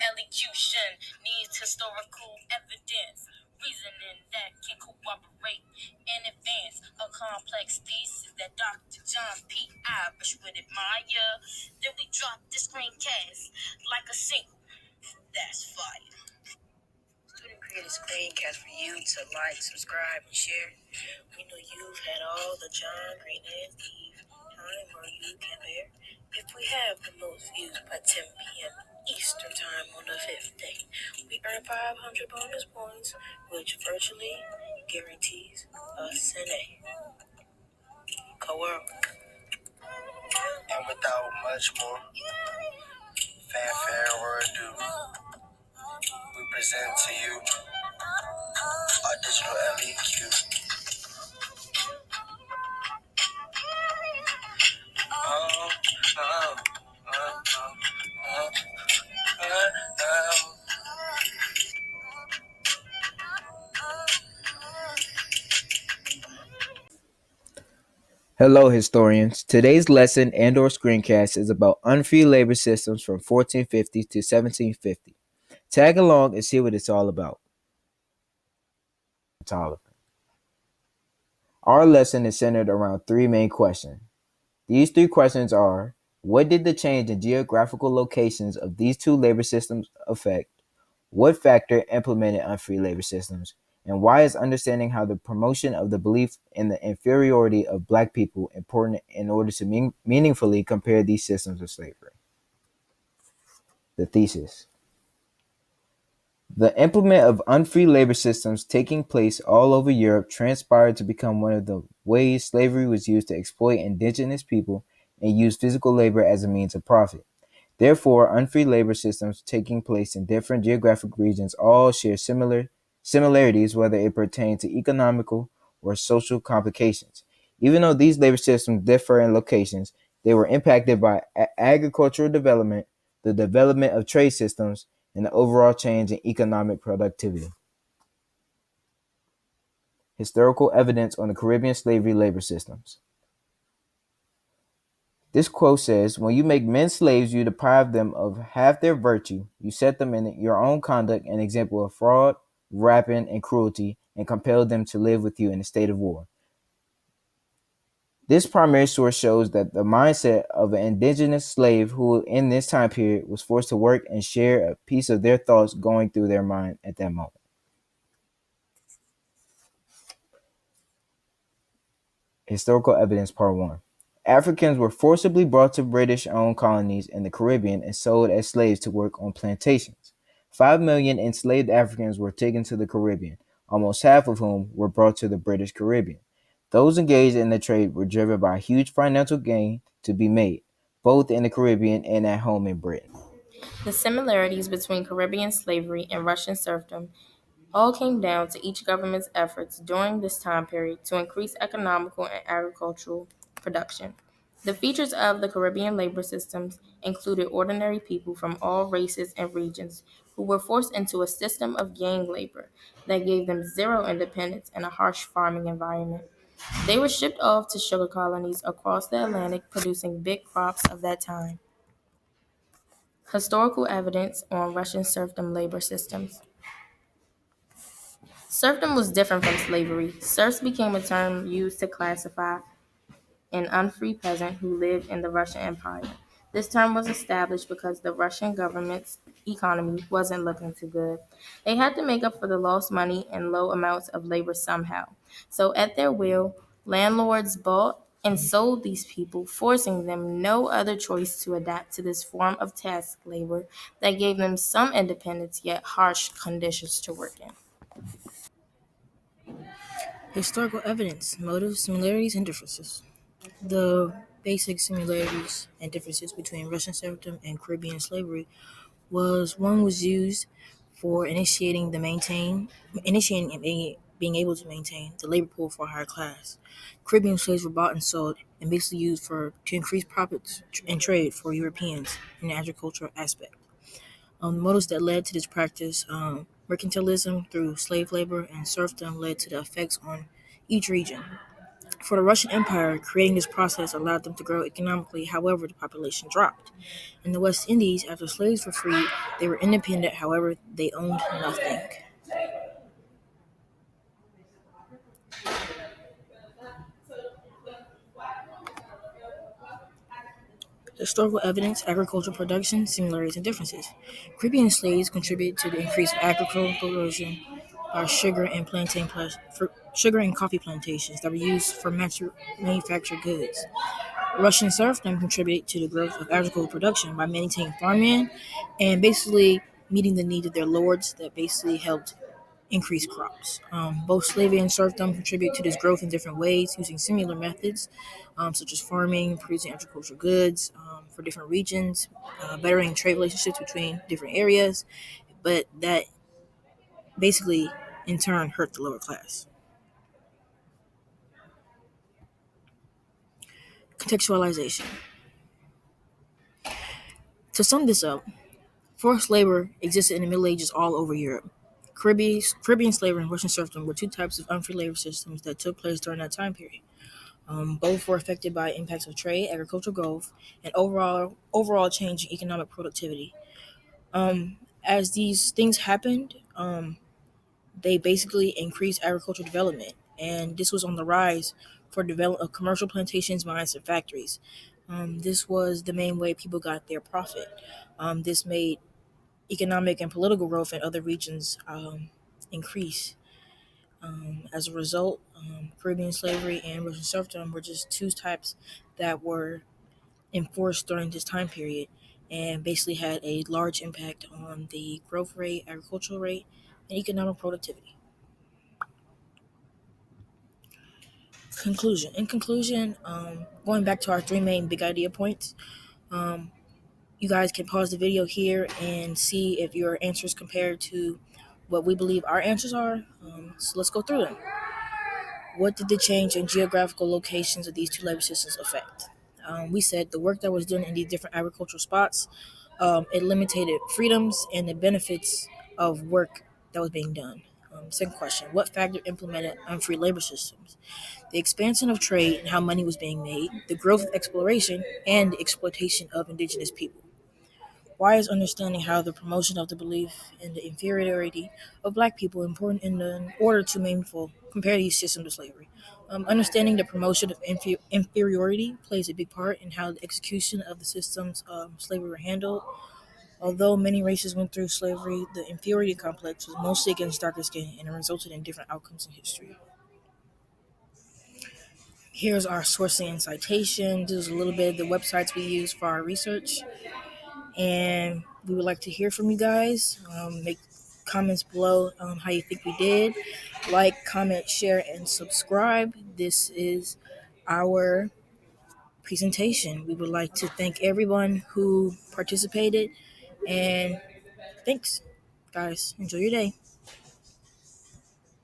Elocution needs historical evidence, reasoning that can cooperate and advance a complex thesis that Dr. John P. Irish would admire. Then we drop the screencast like a single. That's fire. Student created screencast for you to like, subscribe, and share. We know you've had all the John Green and Eve time or you can bear. If we have the most views by 10 p.m. Eastern time on the 5th day, we earn 500 bonus points, which virtually guarantees us an A. Co-world. And without much more fanfare or ado, we present to you our digital LEQ. Oh, oh, oh, oh, oh, oh. Hello, historians. Today's lesson and/or screencast is about unfree labor systems from 1450 to 1750. Tag along and see what it's all about. Our lesson is centered around three main questions. These three questions are: what did the change in geographical locations of these two labor systems affect? What factor implemented unfree labor systems? And why is understanding how the promotion of the belief in the inferiority of Black people important in order to meaningfully compare these systems of slavery? The thesis. The implement of unfree labor systems taking place all over Europe transpired to become one of the ways slavery was used to exploit indigenous people and use physical labor as a means of profit. Therefore, unfree labor systems taking place in different geographic regions all share similarities, whether it pertains to economical or social complications. Even though these labor systems differ in locations, they were impacted by agricultural development, the development of trade systems, and the overall change in economic productivity. Historical evidence on the Caribbean slavery labor systems. This quote says, "When you make men slaves, you deprive them of half their virtue. You set them in your own conduct an example of fraud, rapine, and cruelty, and compel them to live with you in a state of war." This primary source shows that the mindset of an indigenous slave who in this time period was forced to work and share a piece of their thoughts going through their mind at that moment. Historical evidence part 1. Africans were forcibly brought to British-owned colonies in the Caribbean and sold as slaves to work on plantations. 5 million enslaved Africans were taken to the Caribbean, almost half of whom were brought to the British Caribbean. Those engaged in the trade were driven by a huge financial gain to be made, both in the Caribbean and at home in Britain. The similarities between Caribbean slavery and Russian serfdom all came down to each government's efforts during this time period to increase economical and agricultural production. The features of the Caribbean labor systems included ordinary people from all races and regions who were forced into a system of gang labor that gave them zero independence in a harsh farming environment. They were shipped off to sugar colonies across the Atlantic, producing big crops of that time. Historical evidence on Russian serfdom labor systems. Serfdom was different from slavery. Serfs became a term used to classify an unfree peasant who lived in the Russian Empire. This term was established because the Russian government's economy wasn't looking too good. They had to make up for the lost money and low amounts of labor somehow. So, at their will, landlords bought and sold these people, forcing them no other choice to adapt to this form of task labor that gave them some independence yet harsh conditions to work in. Historical evidence, motives, similarities, and differences. The basic similarities and differences between Russian serfdom and Caribbean slavery was one was used for initiating and being able to maintain the labor pool for a higher class. Caribbean slaves were bought and sold and basically used to increase profits and trade for Europeans in the agricultural aspect. The motives that led to this practice, mercantilism through slave labor and serfdom led to the effects on each region. For the Russian Empire, creating this process allowed them to grow economically, however, the population dropped. In the West Indies, after slaves were freed, they were independent, however, they owned nothing. Historical evidence, agricultural production, similarities and differences. Caribbean slaves contributed to the increase of agricultural production by sugar and coffee plantations that were used for manufactured goods. Russian serfdom contributed to the growth of agricultural production by maintaining farmland and basically meeting the needs of their lords that basically helped increase crops. Both slavery and serfdom contribute to this growth in different ways using similar methods, such as farming, producing agricultural goods for different regions, bettering trade relationships between different areas, but that basically in turn hurt the lower class. Contextualization. To sum this up, forced labor existed in the Middle Ages all over Europe. Caribbean slavery and Russian serfdom were two types of unfree labor systems that took place during that time period. Both were affected by impacts of trade, agricultural growth, and overall change in economic productivity. As these things happened, they basically increased agricultural development, and this was on the rise for development of commercial plantations, mines, and factories. This was the main way people got their profit. This made economic and political growth in other regions increase. As a result, Caribbean slavery and Russian serfdom were just two types that were enforced during this time period and basically had a large impact on the growth rate, agricultural rate, and economic productivity. Conclusion. In conclusion, going back to our three main big idea points, um, you guys can pause the video here and see if your answers compare to what we believe our answers are. So let's go through them. What did the change in geographical locations of these two labor systems affect? We said the work that was done in these different agricultural spots, it limited freedoms and the benefits of work that was being done. Second question, what factor implemented unfree labor systems? The expansion of trade and how money was being made, the growth of exploration, and the exploitation of indigenous people. Why is understanding how the promotion of the belief in the inferiority of black people important in order to meaningful compare these systems to slavery? Understanding the promotion of inferiority plays a big part in how the execution of the systems of slavery were handled. Although many races went through slavery, the inferiority complex was mostly against darker skin and it resulted in different outcomes in history. Here's our sourcing and citation. This is a little bit of the websites we use for our research. And we would like to hear from you guys. Make comments below how you think we did. Like, comment, share, and subscribe. This is our presentation. We would like to thank everyone who participated, and thanks, guys. Enjoy your day.